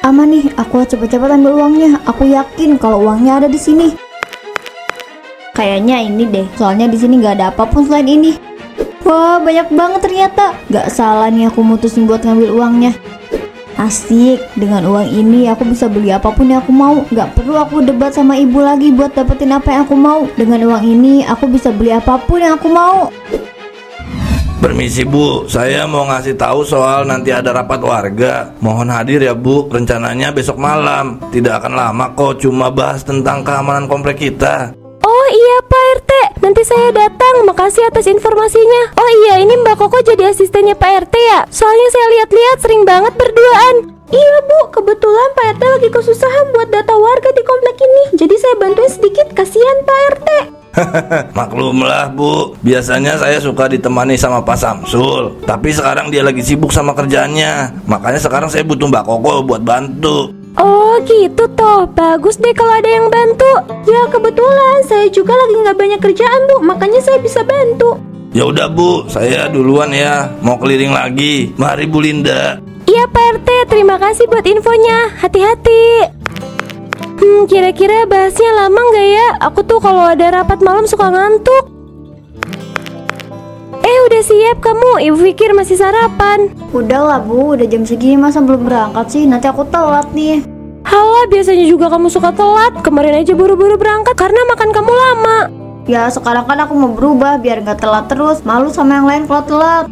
Aman nih, aku cepet-cepet ambil uangnya. Aku yakin kalau uangnya ada di sini. Kayaknya ini deh, soalnya di sini nggak ada apapun selain ini. Wah, banyak banget ternyata. Gak salah nih aku mutusin buat ngambil uangnya. Asik, dengan uang ini aku bisa beli apapun yang aku mau. Gak perlu aku debat sama ibu lagi buat dapetin apa yang aku mau. Dengan uang ini aku bisa beli apapun yang aku mau. Permisi Bu, saya mau ngasih tahu soal nanti ada rapat warga. Mohon hadir ya Bu, rencananya besok malam. Tidak akan lama kok, cuma bahas tentang keamanan komplek kita. Oh iya Pak RT, nanti saya datang. Makasih atas informasinya. Oh iya, ini Mbak Koko jadi asistennya Pak RT ya? Soalnya saya lihat-lihat sering banget berduaan. Iya Bu, kebetulan Pak RT lagi kesusahan buat data warga di komplek ini. Jadi saya bantuin sedikit, kasihan Pak RT. Maklumlah Bu, biasanya saya suka ditemani sama Pak Samsul. Tapi sekarang dia lagi sibuk sama kerjaannya. Makanya sekarang saya butuh Mbak Koko buat bantu. Oh gitu toh, bagus deh kalau ada yang bantu. Ya kebetulan saya juga lagi nggak banyak kerjaan Bu, makanya saya bisa bantu. Ya udah Bu, saya duluan ya. Mau keliling lagi. Mari Bu Linda. Iya Pak RT, terima kasih buat infonya. Hati-hati. Kira-kira bahasnya lama nggak ya? Aku tuh kalau ada rapat malam suka ngantuk. Udah siap kamu? Ibu pikir masih sarapan. Udahlah Bu, udah jam segini masa belum berangkat sih? Nanti aku telat nih. Halah, biasanya juga kamu suka telat. Kemarin aja buru-buru berangkat karena makan kamu lama. Ya sekarang kan aku mau berubah biar nggak telat terus. Malu sama yang lain kalau telat.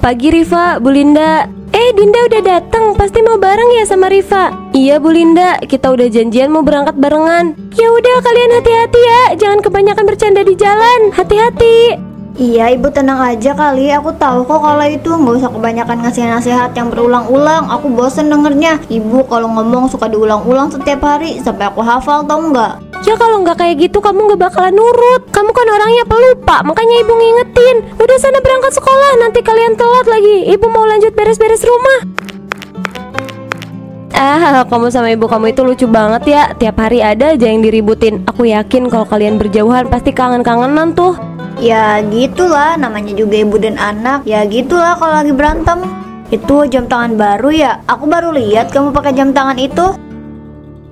Pagi Rifa, Bu Linda. Dinda udah datang, pasti mau bareng ya sama Rifa. Iya Bu Linda, kita udah janjian mau berangkat barengan. Ya udah kalian hati-hati ya, jangan kebanyakan bercanda di jalan. Hati-hati. Iya ibu tenang aja kali, aku tahu kok kalau itu. Nggak usah kebanyakan ngasih nasihat yang berulang-ulang, aku bosen dengernya. Ibu kalau ngomong suka diulang-ulang setiap hari sampai aku hafal, tau nggak? Ya kalau nggak kayak gitu kamu nggak bakalan nurut. Kamu kan orangnya pelupa, makanya ibu ngingetin. Udah sana berangkat sekolah, nanti kalian telat lagi. Ibu mau lanjut beres-beres rumah. Kamu sama ibu kamu itu lucu banget ya. Tiap hari ada aja yang diributin. Aku yakin kalau kalian berjauhan pasti kangen-kangenan tuh. Ya gitulah, namanya juga ibu dan anak. Ya gitulah kalau lagi berantem. Itu jam tangan baru ya? Aku baru lihat kamu pakai jam tangan itu.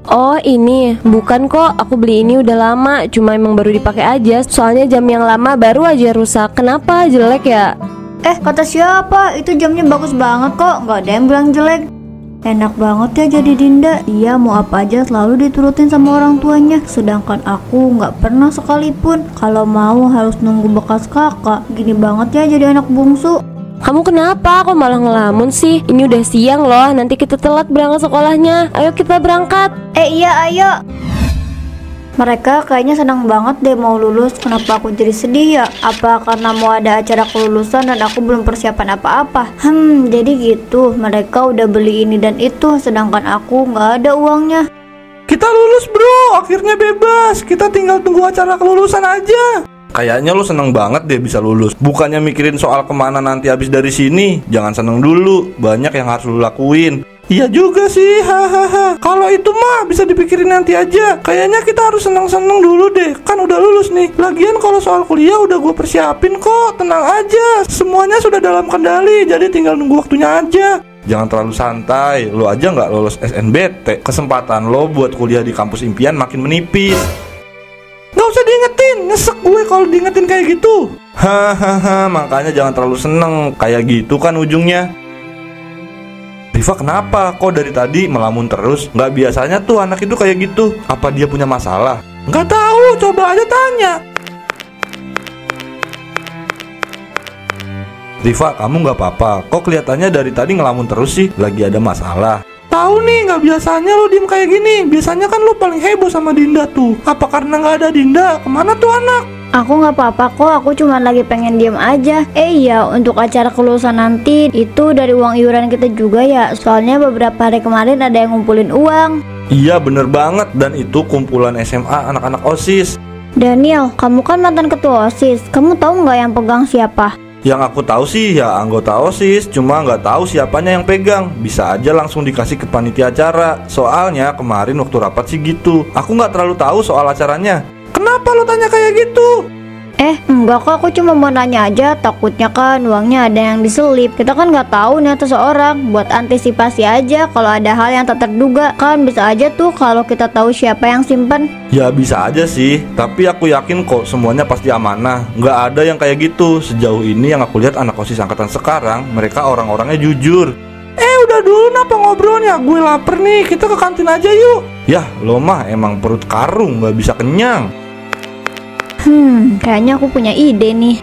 Oh ini, bukan kok, aku beli ini udah lama. Cuma emang baru dipakai aja. Soalnya jam yang lama baru aja rusak. Kenapa, jelek ya? Kata siapa? Itu jamnya bagus banget kok, nggak ada yang bilang jelek. Enak banget ya jadi Dinda. Dia mau apa aja selalu diturutin sama orang tuanya. Sedangkan aku nggak pernah sekalipun. Kalau mau harus nunggu bekas kakak. Gini banget ya jadi anak bungsu. Kamu kenapa? Kok malah ngelamun sih? Ini udah siang loh, nanti kita telat berangkat sekolahnya. Ayo kita berangkat. Iya ayo. Mereka kayaknya senang banget deh mau lulus. Kenapa aku jadi sedih ya? Apa karena mau ada acara kelulusan dan aku belum persiapan apa-apa? Jadi gitu. Mereka udah beli ini dan itu, sedangkan aku nggak ada uangnya. Kita lulus bro, akhirnya bebas. Kita tinggal tunggu acara kelulusan aja. Kayaknya lo seneng banget deh bisa lulus. Bukannya mikirin soal kemana nanti habis dari sini. Jangan seneng dulu, banyak yang harus lo lakuin. Iya juga sih, hahaha. Kalau itu mah bisa dipikirin nanti aja. Kayaknya kita harus seneng-seneng dulu deh. Kan udah lulus nih. Lagian kalau soal kuliah udah gue persiapin kok. Tenang aja, semuanya sudah dalam kendali. Jadi tinggal nunggu waktunya aja. Jangan terlalu santai. Lo aja nggak lolos SNBT, kesempatan lo buat kuliah di kampus impian makin menipis. Gak usah diingetin, nyesek gue kalau diingetin kayak gitu. Hahaha, makanya jangan terlalu seneng. Kayak gitu kan ujungnya. Rifa kenapa? Kok dari tadi melamun terus? Gak biasanya tuh anak itu kayak gitu. Apa dia punya masalah? Gak tahu, coba aja tanya. Rifa, kamu gak apa-apa? Kok kelihatannya dari tadi ngelamun terus sih? Lagi ada masalah? Tahu nih, gak biasanya lo diem kayak gini. Biasanya kan lo paling heboh sama Dinda tuh. Apa karena gak ada Dinda? Kemana tuh anak? Aku nggak apa-apa kok, aku cuma lagi pengen diem aja. Iya, untuk acara kelulusan nanti itu dari uang iuran kita juga ya. Soalnya beberapa hari kemarin ada yang ngumpulin uang. Iya bener banget, dan itu kumpulan SMA anak-anak OSIS. Daniel, kamu kan mantan ketua OSIS. Kamu tahu nggak yang pegang siapa? Yang aku tahu sih ya anggota OSIS, cuma nggak tahu siapanya yang pegang. Bisa aja langsung dikasih ke panitia acara. Soalnya kemarin waktu rapat sih gitu. Aku nggak terlalu tahu soal acaranya. Kenapa lo tanya kayak gitu? Enggak kok, aku cuma mau nanya aja. Takutnya kan uangnya ada yang diselip. Kita kan nggak tahu niat seseorang. Buat antisipasi aja kalau ada hal yang tak terduga. Kan bisa aja tuh kalau kita tahu siapa yang simpen. Ya bisa aja sih, tapi aku yakin kok semuanya pasti amanah. Nggak ada yang kayak gitu. Sejauh ini yang aku lihat anak OSIS angkatan sekarang, mereka orang-orangnya jujur. Udah dulu apa ngobrolnya? Gue lapar nih, kita ke kantin aja yuk. Yah, lo mah emang perut karung, nggak bisa kenyang. Kayaknya aku punya ide nih.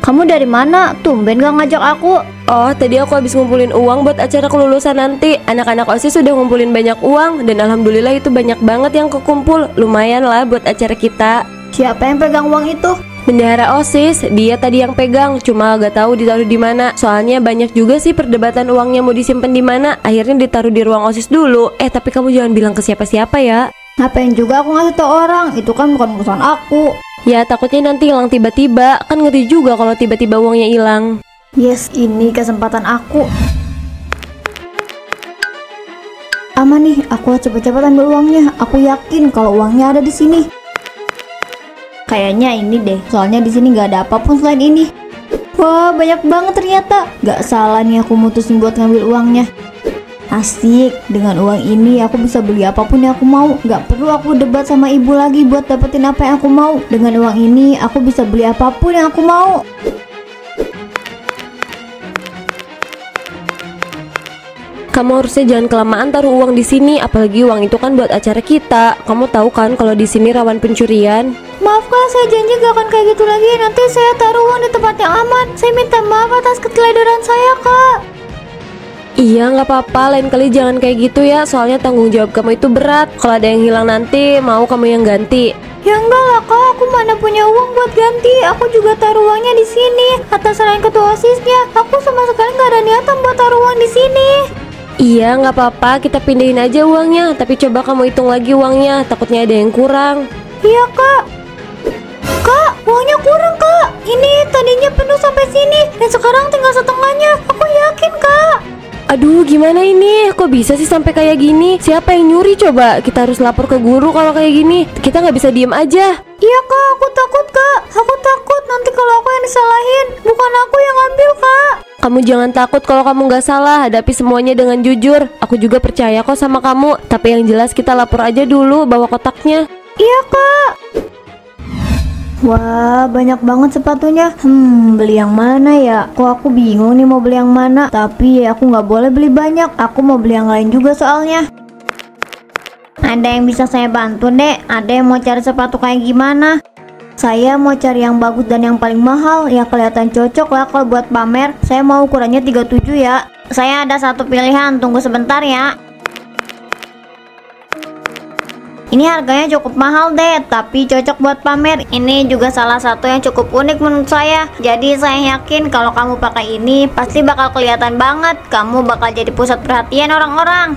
Kamu dari mana? Tumben gak ngajak aku. Oh, tadi aku habis ngumpulin uang buat acara kelulusan nanti. Anak-anak OSIS sudah ngumpulin banyak uang, dan alhamdulillah itu banyak banget yang kekumpul. Lumayan lah buat acara kita. Siapa yang pegang uang itu? Bendahara OSIS, dia tadi yang pegang, cuma gak tahu ditaruh di mana. Soalnya banyak juga sih perdebatan uangnya mau disimpan di mana. Akhirnya ditaruh di ruang OSIS dulu. Tapi kamu jangan bilang ke siapa-siapa ya. Ngapain juga aku ngasih tau orang? Itu kan bukan urusan aku. Ya takutnya nanti hilang tiba-tiba. Kan ngeri juga kalau tiba-tiba uangnya hilang. Yes, ini kesempatan aku. Aman nih, aku cepet-cepet ambil uangnya. Aku yakin kalau uangnya ada di sini. Kayaknya ini deh, soalnya di sini nggak ada apapun selain ini. Wah, banyak banget ternyata. Gak salah nih aku mutusin buat ngambil uangnya. Asik, dengan uang ini aku bisa beli apapun yang aku mau. Gak perlu aku debat sama ibu lagi buat dapetin apa yang aku mau. Dengan uang ini aku bisa beli apapun yang aku mau. Kamu harusnya jangan kelamaan taruh uang di sini, apalagi uang itu kan buat acara kita. Kamu tahu kan kalau di sini rawan pencurian. Maaf kak, saya janji gak akan kayak gitu lagi. Nanti saya taruh uang di tempat yang aman. Saya minta maaf atas keteledoran saya kak. Iya nggak apa-apa, lain kali jangan kayak gitu ya. Soalnya tanggung jawab kamu itu berat. Kalau ada yang hilang nanti, mau kamu yang ganti. Ya enggak lah kak, aku mana punya uang buat ganti. Aku juga taruh uangnya di sini. Atas saran ketua OSISnya, aku sama sekali nggak ada niatan buat taruh uang di sini. Iya nggak apa-apa, kita pindahin aja uangnya. Tapi coba kamu hitung lagi uangnya, takutnya ada yang kurang. Iya kak. Kak, uangnya kurang kak. Ini tadinya penuh sampai sini, dan sekarang tinggal setengahnya. Aku yakin kak. Aduh gimana ini, kok bisa sih sampai kayak gini? Siapa yang nyuri coba? Kita harus lapor ke guru kalau kayak gini. Kita nggak bisa diem aja. Iya kak, aku takut kak. Aku takut nanti kalau aku yang disalahin. Bukan aku yang ambil kak. Kamu jangan takut kalau kamu nggak salah. Hadapi semuanya dengan jujur. Aku juga percaya kok sama kamu. Tapi yang jelas kita lapor aja dulu, bawa kotaknya. Iya kak. Wah, banyak banget sepatunya. Beli yang mana ya? Kok aku bingung nih mau beli yang mana. Tapi aku nggak boleh beli banyak. Aku mau beli yang lain juga soalnya. Ada yang bisa saya bantu dek? Ada yang mau cari sepatu kayak gimana? Saya mau cari yang bagus dan yang paling mahal, yang kelihatan cocok lah kalau buat pamer. Saya mau ukurannya 37 ya. Saya ada satu pilihan, tunggu sebentar ya. Ini harganya cukup mahal deh, tapi cocok buat pamer. Ini juga salah satu yang cukup unik menurut saya. Jadi saya yakin kalau kamu pakai ini pasti bakal kelihatan banget. Kamu bakal jadi pusat perhatian orang-orang.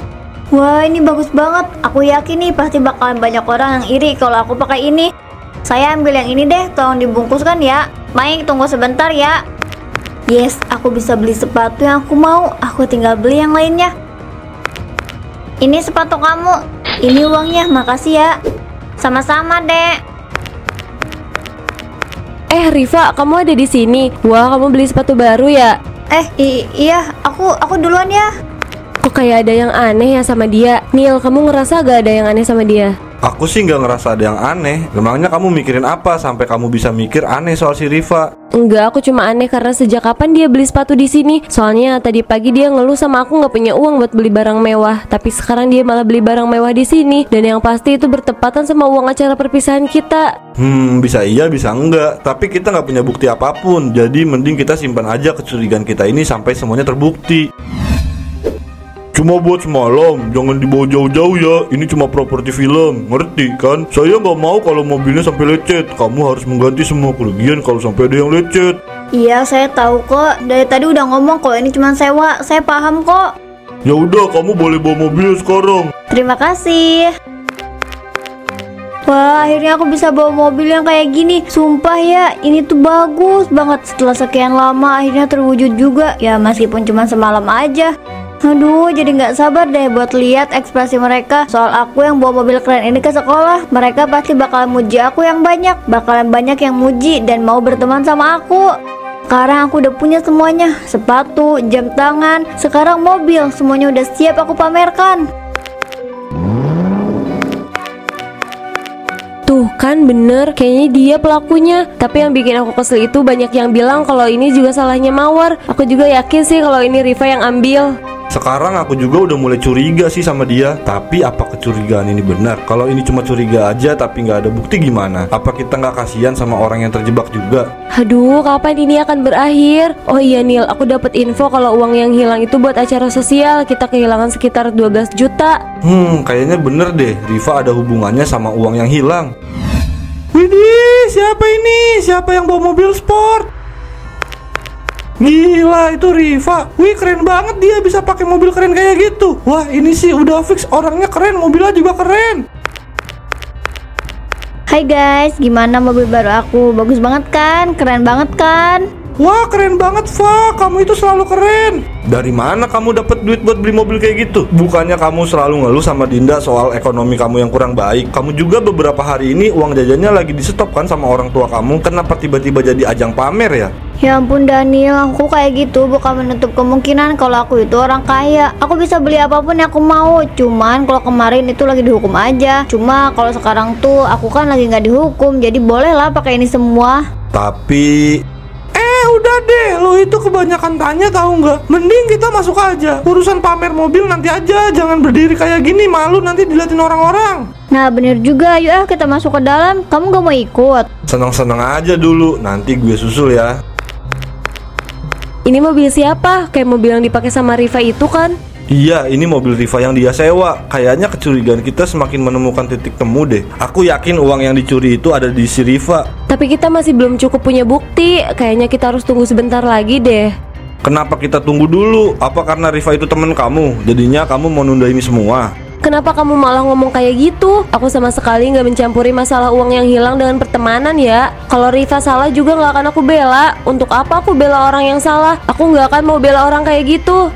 Wah, ini bagus banget. Aku yakin nih pasti bakalan banyak orang yang iri kalau aku pakai ini. Saya ambil yang ini deh, tolong dibungkuskan ya. Baik, tunggu sebentar ya. Yes, aku bisa beli sepatu yang aku mau. Aku tinggal beli yang lainnya. Ini sepatu kamu. Ini uangnya, makasih ya. Sama-sama, Dek. Rifa, kamu ada di sini. Wah, kamu beli sepatu baru ya? Iya, aku duluan ya. Kok kayak ada yang aneh ya sama dia? Nil, kamu ngerasa gak ada yang aneh sama dia? Aku sih nggak ngerasa ada yang aneh. Memangnya kamu mikirin apa sampai kamu bisa mikir aneh soal si Rifa? Enggak, aku cuma aneh karena sejak kapan dia beli sepatu di sini? Soalnya tadi pagi dia ngeluh sama aku nggak punya uang buat beli barang mewah, tapi sekarang dia malah beli barang mewah di sini. Dan yang pasti itu bertepatan sama uang acara perpisahan kita. Bisa iya, bisa enggak. Tapi kita nggak punya bukti apapun. Jadi mending kita simpan aja kecurigaan kita ini sampai semuanya terbukti. Cuma buat semalam, jangan dibawa jauh-jauh ya. Ini cuma properti film, ngerti kan? Saya nggak mau kalau mobilnya sampai lecet. Kamu harus mengganti semua kerugian kalau sampai ada yang lecet. Iya, saya tahu kok. Dari tadi udah ngomong kalau ini cuma sewa. Saya paham kok. Ya udah, kamu boleh bawa mobilnya sekarang. Terima kasih. Wah, akhirnya aku bisa bawa mobil yang kayak gini. Sumpah ya, ini tuh bagus banget. Setelah sekian lama akhirnya terwujud juga. Ya meskipun cuma semalam aja. Aduh, jadi nggak sabar deh buat lihat ekspresi mereka soal aku yang bawa mobil keren ini ke sekolah. Mereka pasti bakalan muji aku yang banyak, bakalan banyak yang muji dan mau berteman sama aku. Sekarang aku udah punya semuanya, sepatu, jam tangan, sekarang mobil, semuanya udah siap aku pamerkan. Tuh kan bener, kayaknya dia pelakunya. Tapi yang bikin aku kesel itu banyak yang bilang kalau ini juga salahnya Mawar. Aku juga yakin sih kalau ini Rifa yang ambil. Sekarang aku juga udah mulai curiga sih sama dia. Tapi apa kecurigaan ini benar? Kalau ini cuma curiga aja tapi nggak ada bukti gimana? Apa kita nggak kasihan sama orang yang terjebak juga? Aduh, kapan ini akan berakhir? Oh iya Nil, aku dapat info kalau uang yang hilang itu buat acara sosial. Kita kehilangan sekitar 12 juta. Kayaknya bener deh. Rifa ada hubungannya sama uang yang hilang. Widih, siapa ini? Siapa yang bawa mobil sport? Gila, itu Rifa. Wih, keren banget dia bisa pakai mobil keren kayak gitu. Wah, ini sih udah fix orangnya keren, mobilnya juga keren. Hai guys, gimana mobil baru aku? Bagus banget kan? Keren banget kan? Wah, keren banget, Fa. Kamu itu selalu keren. Dari mana kamu dapat duit buat beli mobil kayak gitu? Bukannya kamu selalu ngeluh sama Dinda soal ekonomi kamu yang kurang baik? Kamu juga beberapa hari ini uang jajannya lagi di-stop kan sama orang tua kamu? Kenapa tiba-tiba jadi ajang pamer ya? Ya ampun Daniel, aku kayak gitu bukan menutup kemungkinan kalau aku itu orang kaya. Aku bisa beli apapun yang aku mau. Cuman kalau kemarin itu lagi dihukum aja. Cuma kalau sekarang tuh aku kan lagi nggak dihukum, jadi bolehlah pakai ini semua. Tapi udah deh, lo itu kebanyakan tanya tahu nggak? Mending kita masuk aja. Urusan pamer mobil nanti aja, jangan berdiri kayak gini, malu nanti diliatin orang-orang. Nah bener juga, yuk kita masuk ke dalam. Kamu gak mau ikut? Seneng-seneng aja dulu, nanti gue susul ya. Ini mobil siapa? Kayak mobil yang dipakai sama Rifa itu kan? Iya, ini mobil Rifa yang dia sewa. Kayaknya kecurigaan kita semakin menemukan titik temu deh. Aku yakin uang yang dicuri itu ada di si Rifa. Tapi kita masih belum cukup punya bukti. Kayaknya kita harus tunggu sebentar lagi deh. Kenapa kita tunggu dulu? Apa karena Rifa itu temen kamu? Jadinya kamu mau nunda ini semua? Kenapa kamu malah ngomong kayak gitu? Aku sama sekali nggak mencampuri masalah uang yang hilang dengan pertemanan ya. Kalau Rifa salah juga nggak akan aku bela. Untuk apa aku bela orang yang salah? Aku nggak akan mau bela orang kayak gitu.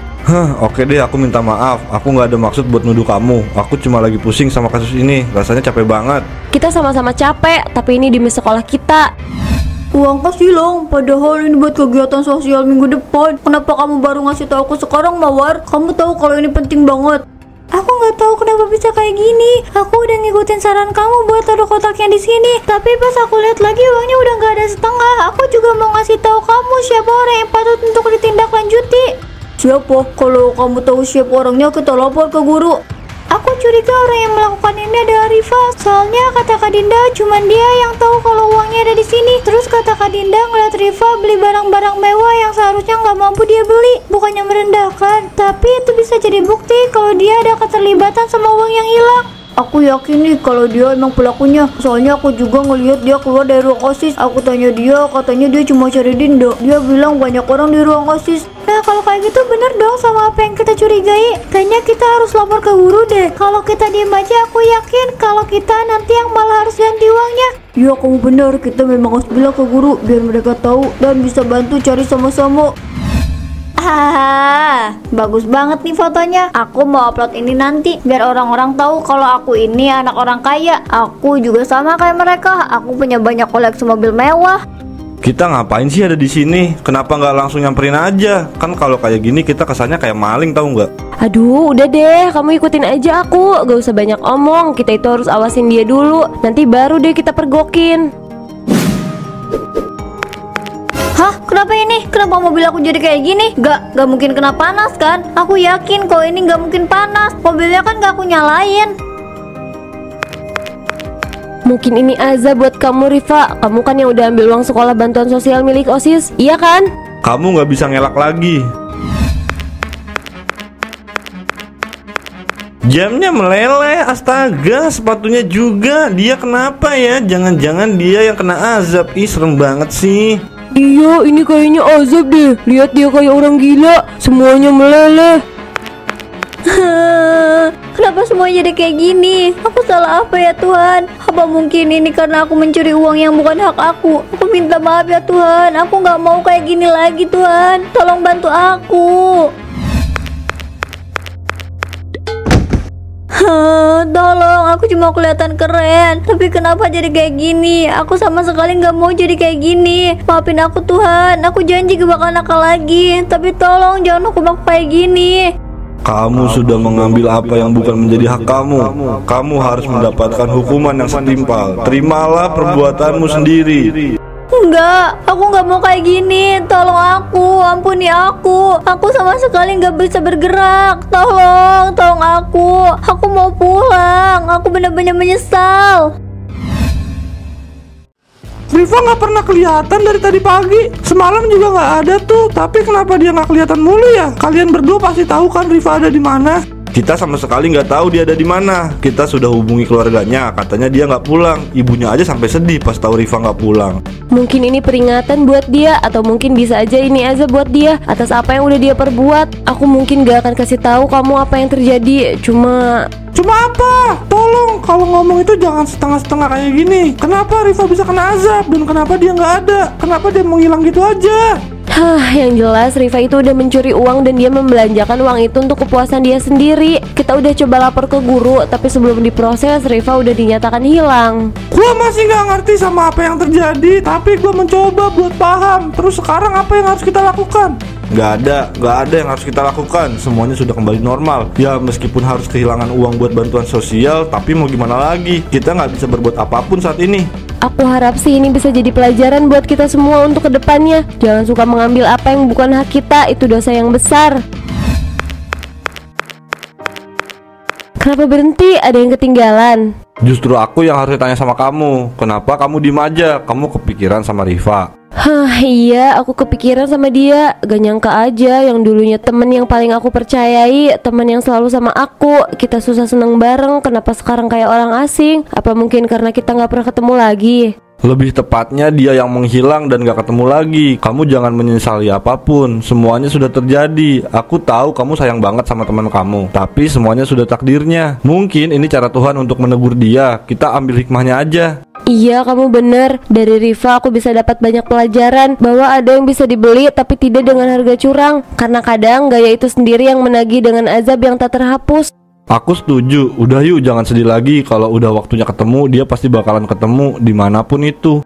Oke deh, aku minta maaf. Aku nggak ada maksud buat nuduh kamu. Aku cuma lagi pusing sama kasus ini. Rasanya capek banget. Kita sama-sama capek, tapi ini demi sekolah kita. Uang kas hilang, padahal ini buat kegiatan sosial minggu depan. Kenapa kamu baru ngasih tahu aku sekarang, Mawar? Kamu tahu kalau ini penting banget. Aku nggak tahu kenapa bisa kayak gini. Aku udah ngikutin saran kamu buat taruh kotaknya di sini. Tapi pas aku lihat lagi uangnya udah nggak ada setengah. Aku juga mau ngasih tahu kamu siapa orang yang patut untuk ditindaklanjuti. Siapa? Kalau kamu tahu siapa orangnya, kita lapor ke guru. Aku curiga orang yang melakukan ini adalah Rifa. Soalnya kata Kak Dinda, cuman dia yang tahu kalau uangnya ada di sini. Terus kata Kak Dinda ngeliat Rifa beli barang-barang mewah yang seharusnya nggak mampu dia beli. Bukannya merendahkan, tapi itu bisa jadi bukti kalau dia ada keterlibatan sama uang yang hilang. Aku yakin nih kalau dia emang pelakunya. Soalnya aku juga ngelihat dia keluar dari ruang OSIS. Aku tanya dia, katanya dia cuma cari Dinda. Dia bilang banyak orang di ruang OSIS. Nah kalau kayak gitu bener dong sama apa yang kita curigai. Kayaknya kita harus lapor ke guru deh. Kalau kita diem aja, aku yakin kalau kita nanti yang malah harus ganti uangnya. Ya kamu benar, kita memang harus bilang ke guru biar mereka tahu dan bisa bantu cari sama-sama. Bagus banget nih fotonya. Aku mau upload ini nanti biar orang-orang tahu kalau aku ini anak orang kaya. Aku juga sama kayak mereka. Aku punya banyak koleksi mobil mewah. Kita ngapain sih ada di sini? Kenapa nggak langsung nyamperin aja? Kan kalau kayak gini kita kesannya kayak maling, tahu nggak? Aduh, udah deh, kamu ikutin aja aku. Gak usah banyak omong. Kita itu harus awasin dia dulu. Nanti baru deh kita pergokin. Hah? Kenapa ini? Kenapa mobil aku jadi kayak gini? Gak mungkin kena panas kan? Aku yakin kalau ini gak mungkin panas. Mobilnya kan gak aku nyalain. Mungkin ini azab buat kamu Rifa. Kamu kan yang udah ambil uang sekolah bantuan sosial milik OSIS, iya kan? Kamu nggak bisa ngelak lagi. Jamnya meleleh, astaga, sepatunya juga. Dia kenapa ya? Jangan-jangan dia yang kena azab. Ih, serem banget sih. Iya, ini kayaknya azab deh. Lihat dia kayak orang gila, semuanya meleleh. Kenapa semua jadi kayak gini? Aku salah apa ya Tuhan? Apa mungkin ini karena aku mencuri uang yang bukan hak aku? Aku minta maaf ya Tuhan. Aku gak mau kayak gini lagi Tuhan. Tolong bantu aku. Tolong, aku cuma kelihatan keren. Tapi kenapa jadi kayak gini? Aku sama sekali nggak mau jadi kayak gini. Maafin aku Tuhan, aku janji gak bakal nakal lagi. Tapi tolong jangan hukum aku kayak gini. Kamu sudah mengambil apa yang bukan menjadi hak kamu. Kamu harus mendapatkan hukuman yang setimpal. Terimalah perbuatanmu sendiri. Enggak, aku nggak mau kayak gini. Tolong aku, ampuni aku. Aku sama sekali nggak bisa bergerak. Tolong aku. Aku mau pulang. Aku benar-benar menyesal. Riva nggak pernah kelihatan dari tadi pagi. Semalam juga nggak ada tuh. Tapi kenapa dia nggak kelihatan mulu ya? Kalian berdua pasti tahu kan Riva ada di mana? Kita sama sekali nggak tahu dia ada di mana. Kita sudah hubungi keluarganya, katanya dia nggak pulang. Ibunya aja sampai sedih pas tahu Riva nggak pulang. Mungkin ini peringatan buat dia, atau mungkin bisa aja ini azab buat dia atas apa yang udah dia perbuat. Aku mungkin gak akan kasih tahu kamu apa yang terjadi. Cuma apa? Tolong, kalau ngomong itu jangan setengah-setengah kayak gini. Kenapa Riva bisa kena azab dan kenapa dia nggak ada? Kenapa dia menghilang gitu aja? Yang jelas Riva itu udah mencuri uang dan dia membelanjakan uang itu untuk kepuasan dia sendiri. Kita udah coba lapor ke guru, tapi sebelum diproses Riva udah dinyatakan hilang. Gua masih nggak ngerti sama apa yang terjadi, tapi gua mencoba buat paham. Terus sekarang apa yang harus kita lakukan? Nggak ada yang harus kita lakukan. Semuanya sudah kembali normal. Ya meskipun harus kehilangan uang buat bantuan sosial, tapi mau gimana lagi? Kita nggak bisa berbuat apapun saat ini. Aku harap sih ini bisa jadi pelajaran buat kita semua untuk kedepannya. Jangan suka mengambil apa yang bukan hak kita, itu dosa yang besar. Kenapa berhenti? Ada yang ketinggalan. Justru aku yang harus ditanya sama kamu. Kenapa kamu diem aja? Kamu kepikiran sama Riva? Iya, aku kepikiran sama dia. Gak nyangka aja yang dulunya temen yang paling aku percayai, temen yang selalu sama aku. Kita susah seneng bareng, kenapa sekarang kayak orang asing? Apa mungkin karena kita gak pernah ketemu lagi? Lebih tepatnya dia yang menghilang dan gak ketemu lagi. Kamu jangan menyesali apapun. Semuanya sudah terjadi. Aku tahu kamu sayang banget sama teman kamu, tapi semuanya sudah takdirnya. Mungkin ini cara Tuhan untuk menegur dia. Kita ambil hikmahnya aja. Iya, kamu bener. Dari Riva aku bisa dapat banyak pelajaran bahwa ada yang bisa dibeli tapi tidak dengan harga curang. Karena kadang gaya itu sendiri yang menagih dengan azab yang tak terhapus. Aku setuju. Udah yuk, jangan sedih lagi. Kalau udah waktunya ketemu, dia pasti bakalan ketemu dimanapun itu.